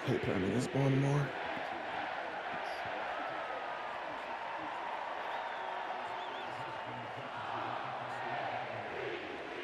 Hate playing against Baltimore.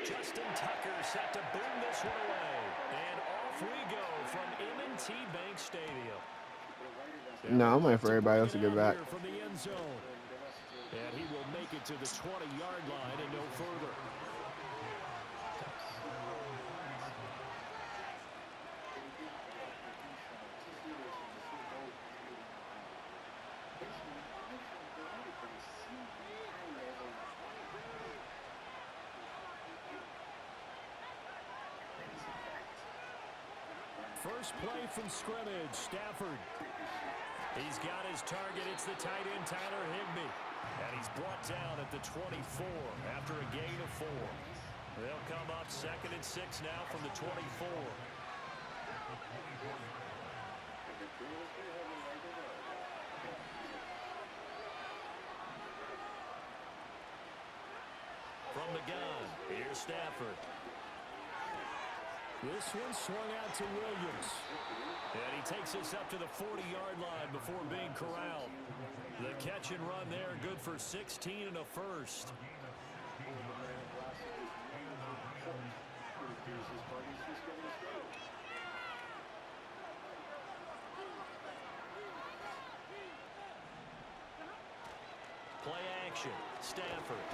Justin Tucker set to boom this one away. And off we go from M&T Bank Stadium. No, I'm waiting for everybody else to get back. From the end zone. And he will make it to the 20-yard line and no further. First play from scrimmage, Stafford. He's got his target. It's the tight end, Tyler Higbee. And he's brought down at the 24 after a gain of 4. They'll come up 2nd and 6 now from the 24. From the gun, here's Stafford. This one swung out to Williams. And he takes us up to the 40-yard line before being corralled. The catch and run there, good for 16 and a first. Play action, Stafford.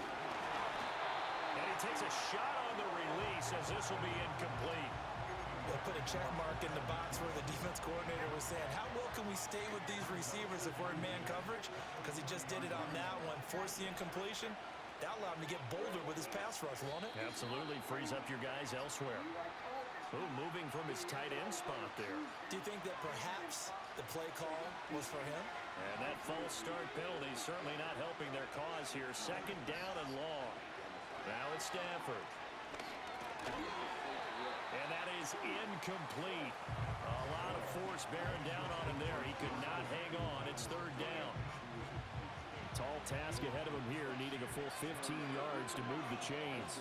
And he takes a shot on the release as this will be incomplete. They'll put a check mark in the box where the defense coordinator was saying, how well can we stay with these receivers if we're in man coverage? Because he just did it on that one, forced the incompletion. That allowed him to get bolder with his pass rush, won't it? Absolutely, frees up your guys elsewhere. Oh, moving from his tight end spot there. Do you think that perhaps the play call was for him? And that false start penalty certainly not helping their cause here. 2nd down and long. Now it's Stafford. And that is incomplete. A lot of force bearing down on him there. He could not hang on. It's 3rd down. Tall task ahead of him here, needing a full 15 yards to move the chains.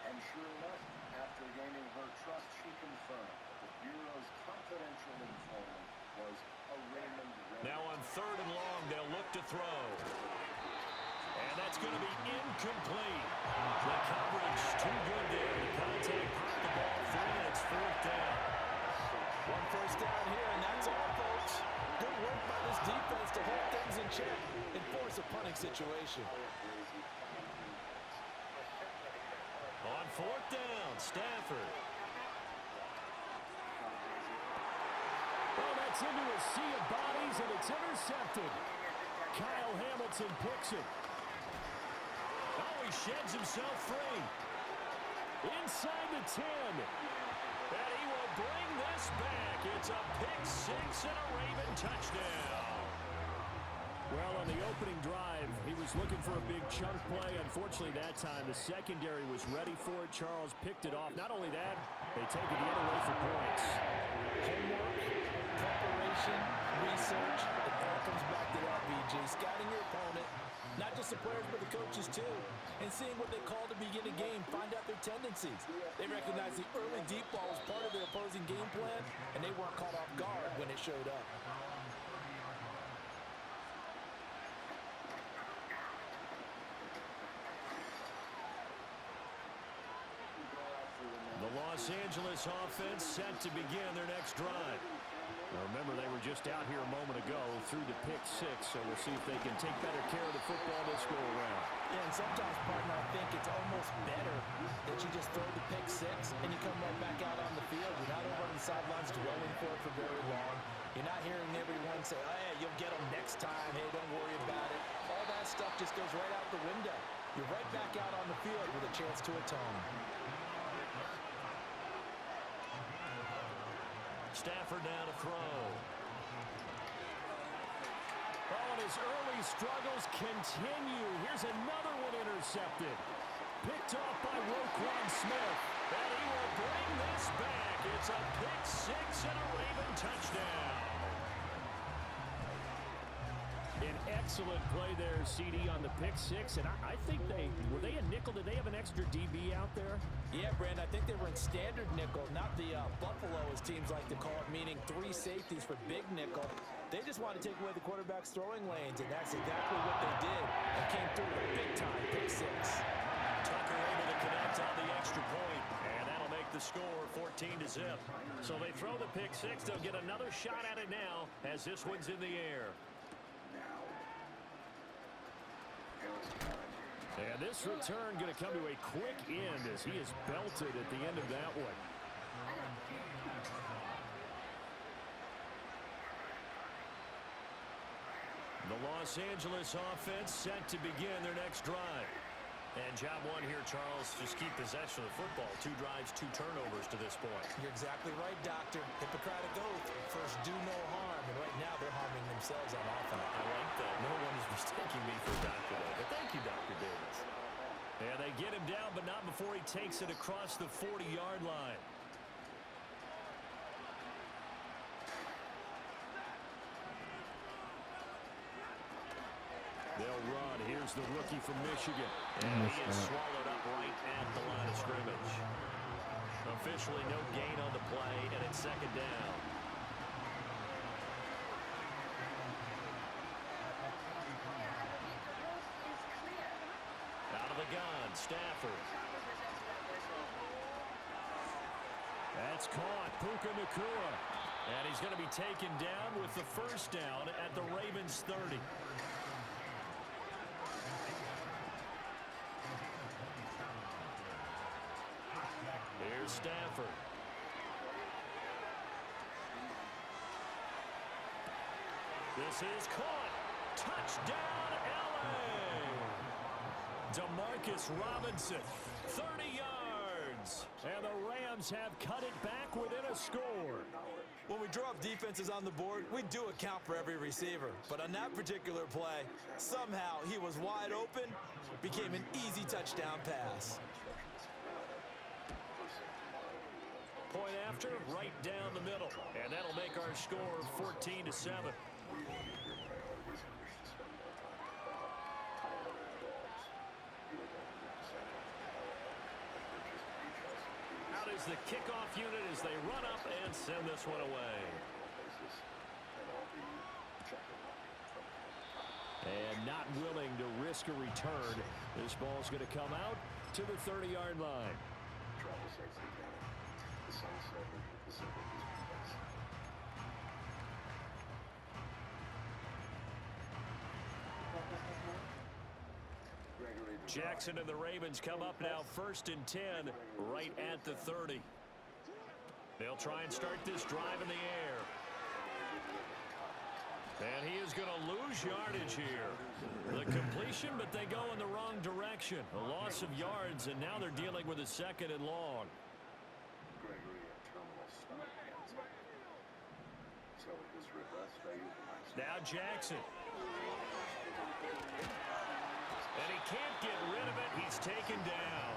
And sure enough, after gaining her trust, she confirmed that the Bureau's confidential informant was a Raymond Reynolds. Now on 3rd and long, they'll look to throw. And that's going to be incomplete. The coverage too good there. The contact popped the ball free, and it's 4th down. One first down here, and that's all, folks. Good work by this defense to hold things in check and force a punting situation. On 4th down, Stafford. Well, that's into a sea of bodies, and it's intercepted. Kyle Hamilton picks it. Oh, he sheds himself free. Inside the 10. And he will bring this back. It's a pick 6 and a Raven touchdown. Well, on the opening drive, he was looking for a big chunk play. Unfortunately, that time, the secondary was ready for it. Charles picked it off. Not only that, they take it the other way for points. Homework, preparation, research, it all comes back to that, BG. Scouting your opponent, not just the players, but the coaches too, and seeing what they call to begin a game, find out their tendencies. They recognize the early deep ball was part of their opposing game plan, and they weren't caught off guard when it showed up. The Los Angeles offense set to begin their next drive. Now remember, they were just out here a moment ago through the pick 6, so we'll see if they can take better care of the football this go around. Yeah, and sometimes, partner, I think it's almost better that you just throw the pick 6 and you come right back out on the field. You're not over on the sidelines dwelling for it for very long. You're not hearing everyone say, oh, yeah, you'll get them next time. Hey, don't worry about it. All that stuff just goes right out the window. You're right back out on the field with a chance to atone. Stafford now to throw. Oh, and his early struggles continue. Here's another one intercepted. Picked off by Roquan Smith. And he will bring this back. It's a pick 6 and a Raven touchdown. An excellent play there, CD, on the pick 6. And I think were they a nickel nickel. Did they have an extra DB out there? Yeah, Brandon, I think they were in standard nickel, not the Buffalo, as teams like to call it, meaning 3 safeties for big nickel. They just want to take away the quarterback's throwing lanes, and that's exactly what they did and came through with a big-time pick 6. Tucker able to connect on the extra point, and that'll make the score 14-0. So they throw the pick 6. They'll get another shot at it now as this one's in the air. And this return going to come to a quick end as he is belted at the end of that one. The Los Angeles offense set to begin their next drive. And job one here, Charles, just keep possession of the football. 2 drives, 2 turnovers to this point. You're exactly right, Doctor. Hippocratic oath. First, do no harm. And right now, they're harming themselves on offense. I like that. No one is mistaking me for Dr. Day. But thank you, Dr. Davis. And they get him down, but not before he takes it across the 40-yard line. They'll run. Here's the rookie from Michigan. And he is swallowed up right at the line of scrimmage. Officially no gain on the play, and it's second down. Out of the gun, Stafford. That's caught. Puka Nacua. And he's going to be taken down with the first down at the Ravens 30. Here's Stafford. This is caught. Touchdown, LA. DeMarcus Robinson, 30 yards. And the Rams have cut it back within a score. When we draw up defenses on the board, we do account for every receiver. But on that particular play, somehow he was wide open, became an easy touchdown pass. Point after, right down the middle. And that'll make our score 14-7. Out is the kickoff unit as they run up and send this one away. And not willing to risk a return, this ball's going to come out to the 30-yard line. Jackson and the Ravens come up now 1st and 10 right at the 30. They'll try and start this drive in the air. And he is going to lose yardage here. The completion, but they go in the wrong direction. A loss of yards, and now they're dealing with a 2nd and long. Now Jackson. And he can't get rid of it. He's taken down.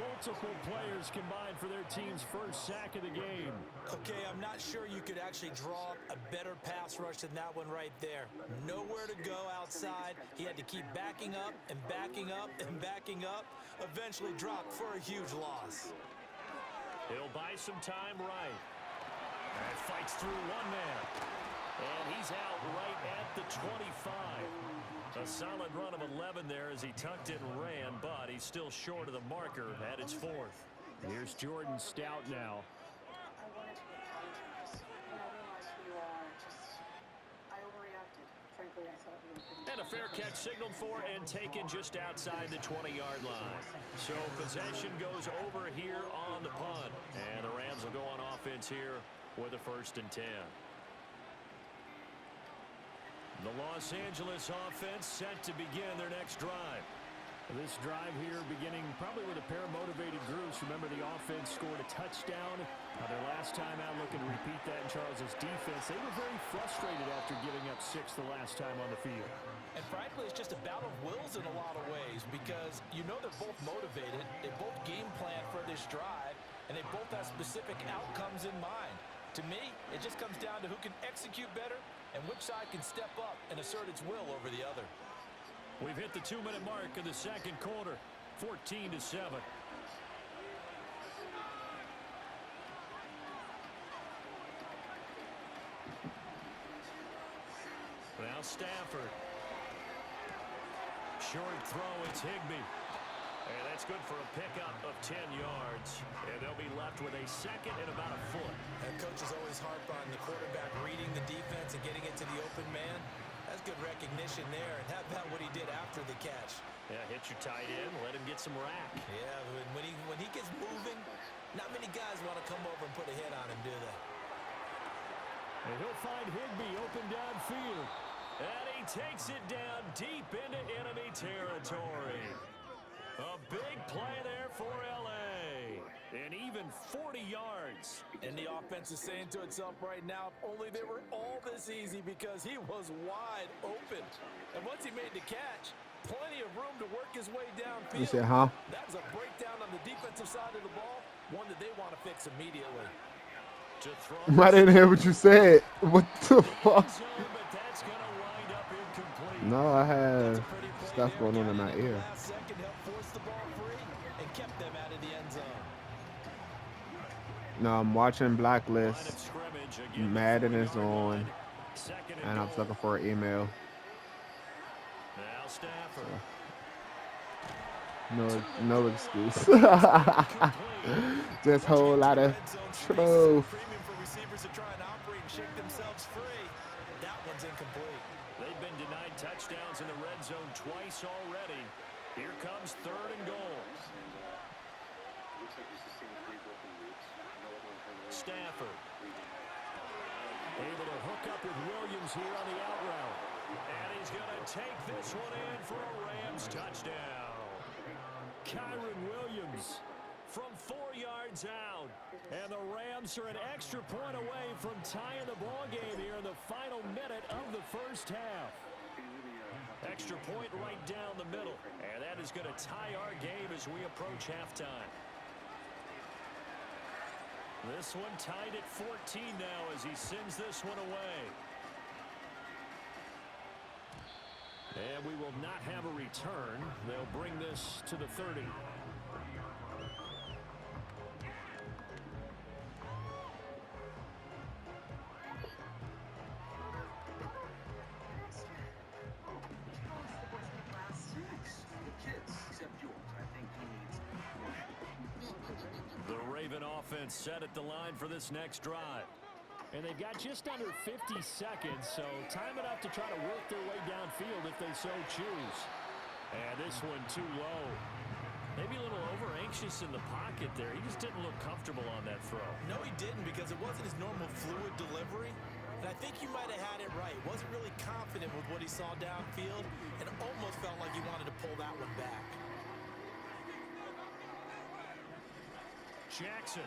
Multiple players combined for their team's first sack of the game. Okay, I'm not sure you could actually draw up a better pass rush than that one right there. Nowhere to go outside. He had to keep backing up and backing up and backing up. Eventually dropped for a huge loss. He'll buy some time right. And fights through one man. And he's out right at the 25. A solid run of 11 there as he tucked it and ran, but he's still short of the marker at its 4th. Here's Jordan Stout now. I wanted to apologize. When I realized I overreacted. Frankly, I thought we were And a fair catch signaled for and taken just outside the 20-yard line. So possession goes over here on the punt. And the Rams will go on offense here with a 1st and 10. The Los Angeles offense set to begin their next drive. This drive here beginning probably with a pair of motivated groups. Remember, the offense scored a touchdown. Their last time out, looking to repeat that in Charles's defense. They were very frustrated after giving up 6 the last time on the field. And frankly, it's just a battle of wills in a lot of ways because you know they're both motivated. They both game plan for this drive, and they both have specific outcomes in mind. To me, it just comes down to who can execute better and which side can step up and assert its will over the other. We've hit the 2-minute mark of the 2nd quarter. 14-7. Now Stafford. Short throw, it's Higbee. And that's good for a pickup of 10 yards. And they'll be left with a second and about a foot. And coaches always harp on the quarterback reading the defense and getting it to the open man. That's good recognition there. And how about what he did after the catch? Yeah, hit your tight end, let him get some rack. Yeah, when he gets moving, not many guys want to come over and put a hit on him, do they? And he'll find Higbee open downfield. And he takes it down deep into enemy territory. A big play there for L.A. And even 40 yards. And the offense is saying to itself right now, only they were all this easy because he was wide open. And once he made the catch, plenty of room to work his way downfield. You said, huh? That was a breakdown on the defensive side of the ball, one that they want to fix immediately. To throw I didn't hear what you said. What the fuck? zone, but that's going to wind up incomplete. No, I had stuff going on in my ear. Last second helped force the ball free and kept them out of the end zone. No, I'm watching Line of Blacklist. scrimmage again. Maddden is on, Second and I'm goal. looking for an email. Now Stafford. No excuse. Just whole lot of truth. Premium for receivers to try and operate and shake themselves free. That one's incomplete. They've been denied touchdowns in the red zone twice already. Here comes third and goal. Stafford. Able to hook up with Williams here on the out route. And he's going to take this one in for a Rams touchdown. Kyron Williams from 4 yards out. And the Rams are an extra point away from tying the ball game here in the final minute of the first half. Extra point right down the middle. And that is going to tie our game as we approach halftime. This one tied at 14 now as he sends this one away. And we will not have a return. They'll bring this to the 30. The Raven offense set at the line for this next drive. And they've got just under 50 seconds, so time enough to try to work their way downfield if they so choose. And this one too low. Maybe a little over-anxious in the pocket there. He just didn't look comfortable on that throw. No, he didn't, because it wasn't his normal fluid delivery. And I think you might have had it right. Wasn't really confident with what he saw downfield, and almost felt like he wanted to pull that one back. Jackson.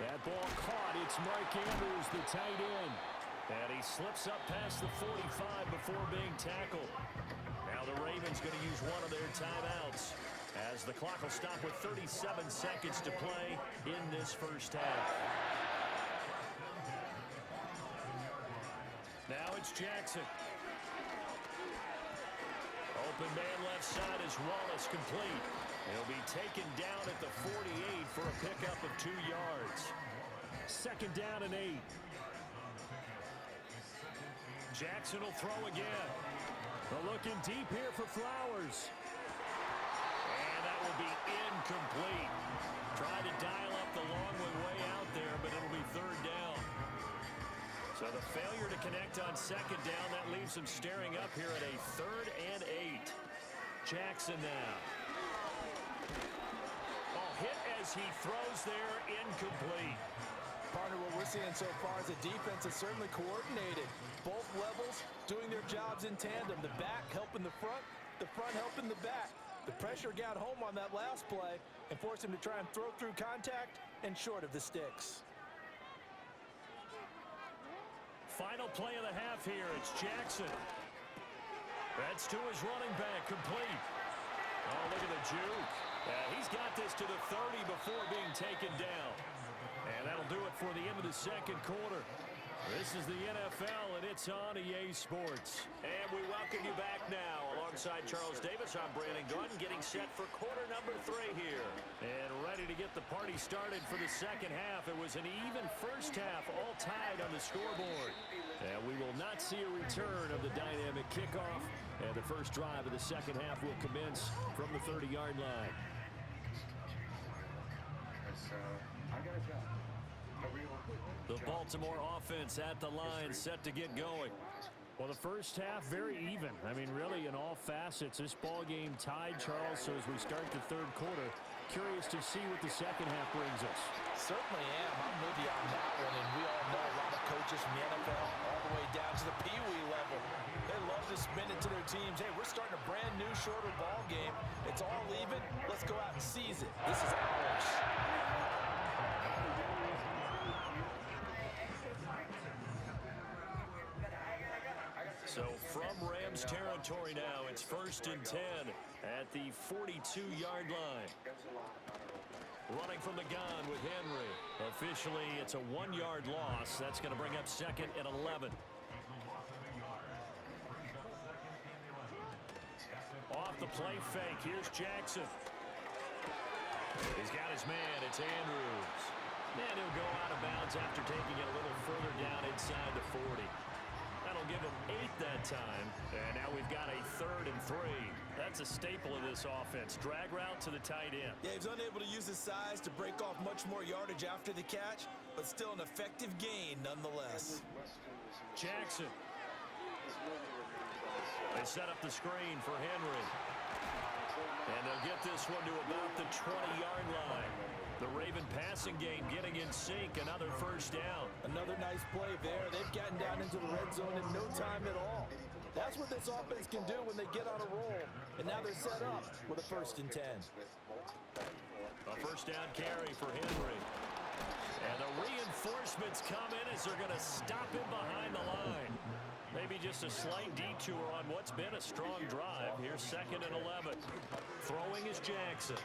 That ball caught. It's Mark Andrews, the tight end. And he slips up past the 45 before being tackled. Now the Ravens going to use one of their timeouts as the clock will stop with 37 seconds to play in this first half. Now it's Jackson. Open man left side is Wallace, complete. He'll be taken down at the 48 for a pickup of 2 yards. Second down and 8. Jackson will throw again. They're looking deep here for Flowers. And that will be incomplete. Tried to dial up the long way out there, but it'll be third down. So the failure to connect on second down, that leaves them staring up here at a 3rd and 8. Jackson now. Hit as he throws there, incomplete. Partner, what we're seeing so far is the defense is certainly coordinated. Both levels doing their jobs in tandem. The back helping the front helping the back. The pressure got home on that last play and forced him to try and throw through contact and short of the sticks. Final play of the half here. It's Jackson. That's to his running back, complete. Oh, look at the juke. He's got this to the 30 before being taken down. And that'll do it for the end of the second quarter. This is the NFL, and it's on EA Sports. And we welcome you back now. Alongside Charles Davis, I'm Brandon Gunn, getting set for quarter number 3 here. And ready to get the party started for the second half. It was an even first half, all tied on the scoreboard. And we will not see a return of the dynamic kickoff. And the first drive of the second half will commence from the 30-yard line. The Baltimore offense at the line, set to get going. Well, the first half, very even. I mean, really, in all facets, this ball game tied, Charles. So as we start the third quarter, curious to see what the second half brings us. Certainly am. I'm with you on that one. And we all know a lot of coaches from the NFL all the way down to the Pee-wee level. They love to spin it to their teams. Hey, we're starting a brand new, shorter ball game. It's all even. Let's go out and seize it. This is ours. So from Rams territory now, it's 1st and 10 at the 42-yard line. Running from the gun with Henry. Officially, it's a 1-yard loss. That's going to bring up 2nd and 11. Off the play fake, here's Jackson. He's got his man, it's Andrews. And he'll go out of bounds after taking it a little further down inside the 40. That'll give him 8 that time. And now we've got a 3rd and 3. That's a staple of this offense. Drag route to the tight end. Yeah, he's unable to use his size to break off much more yardage after the catch, but still an effective gain nonetheless. Jackson. They set up the screen for Henry. And they'll get this one to about the 20-yard line. The Raven passing game getting in sync. Another first down. Another nice play there. They've gotten down into the red zone in no time at all. That's what this offense can do when they get on a roll. And now they're set up with a 1st and 10. A first down carry for Henry. And the reinforcements come in as they're going to stop him behind the line. Maybe just a slight detour on what's been a strong drive. Here's 2nd and 11. Throwing is Jackson.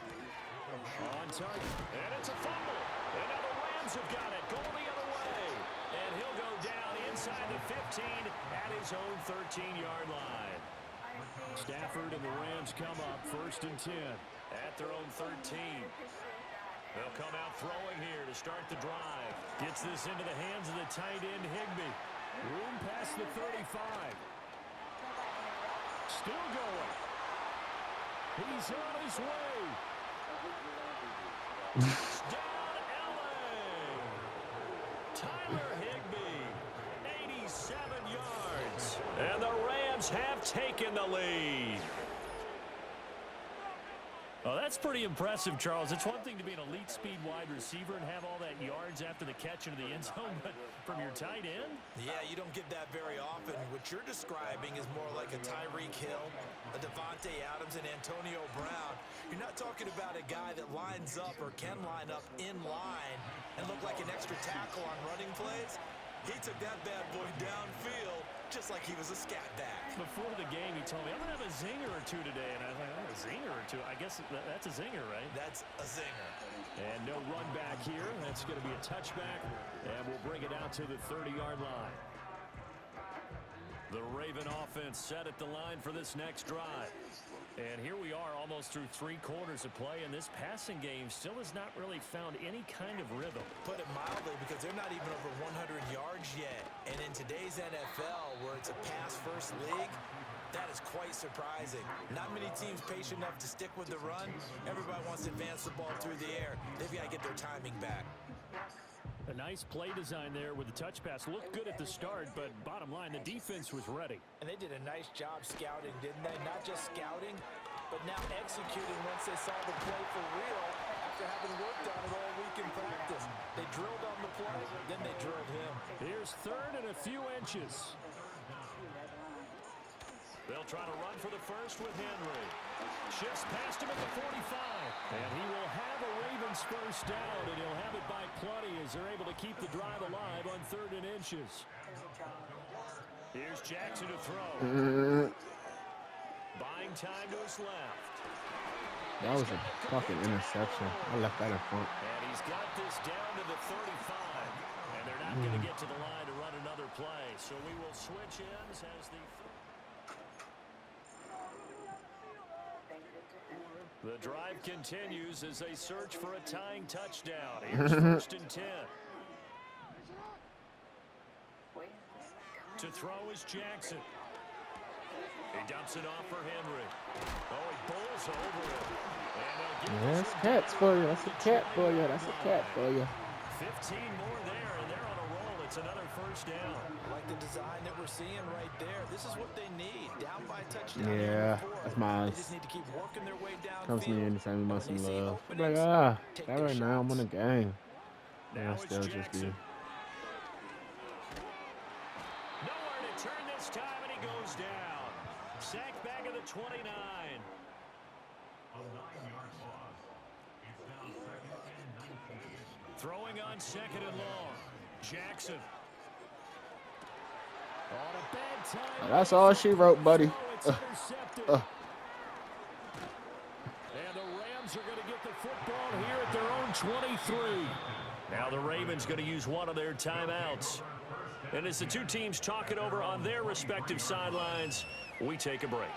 On target. And it's a fumble. And now the Rams have got it. Going the other way. And he'll go down inside the 15 at his own 13-yard line. Stafford and the Rams come up 1st and 10 at their own 13. They'll come out throwing here to start the drive. Gets this into the hands of the tight end, Higbee. Room past the 35. Still going. He's on his way. Touchdown, LA. Tyler Higbee, 87 yards. And the Rams have taken the lead. Oh, that's pretty impressive, Charles. It's one thing to be an elite speed wide receiver and have all that yards after the catch into the end zone, but from your tight end? Yeah, you don't get that very often. What you're describing is more like a Tyreek Hill, a Devontae Adams, and Antonio Brown. You're not talking about a guy that lines up or can line up in line and look like an extra tackle on running plays. He took that bad boy downfield just like he was a scat back. Before the game, he told me, I'm going to have a zinger or two today. And I was like, oh, a zinger or two? I guess that's a zinger, right? That's a zinger. And no run back here. That's going to be a touchback. And we'll bring it out to the 30-yard line. The Raven offense set at the line for this next drive. And here we are almost through 3 quarters of play, and this passing game still has not really found any kind of rhythm. Put it mildly, because they're not even over 100 yards yet. And in today's NFL, where it's a pass-first league, that is quite surprising. Not many teams patient enough to stick with the run. Everybody wants to advance the ball through the air. They've got to get their timing back. A nice play design there with the touch pass. Looked good at the start, but bottom line, the defense was ready. And they did a nice job scouting, didn't they? Not just scouting, but now executing once they saw the play for real after having worked on it all week in practice. They drilled on the play, then they drilled him. Here's 3rd and a few inches. They'll try to run for the first with Henry. Shifts past him at the 45. And he will have a Ravens first down, and he'll have it by plenty as they're able to keep the drive alive on 3rd and inches. Here's Jackson to throw. Buying time to his left. That was a fucking interception. I left that in front. And he's got this down to the 35. And they're not going to get to the line to run another play. So we will switch ends as the drive continues as they search for a tying touchdown. Here's 1st and 10. To throw is Jackson. He dumps it off for Henry. Oh, he bowls over it. Yeah, that's cats for you. That's a cat for you. That's a cat for you. 15 more there, and they're on a roll. It's another 1st down. Like the design that we're seeing right there. This is what they need. Down by a touchdown. Yeah, that's mine. They just need to keep working their way down. Comes to me anytime you want some love. I'm like, that right now I'm in a game. Now I'll still just be. Nowhere to turn this time, and he goes down. Sacked back at the 29. Throwing on 2nd and long. Jackson. On a bad time. That's all she wrote, buddy. And the Rams are going to get the football here at their own 23. Now the Ravens going to use one of their timeouts. And as the two teams talk it over on their respective sidelines, we take a break.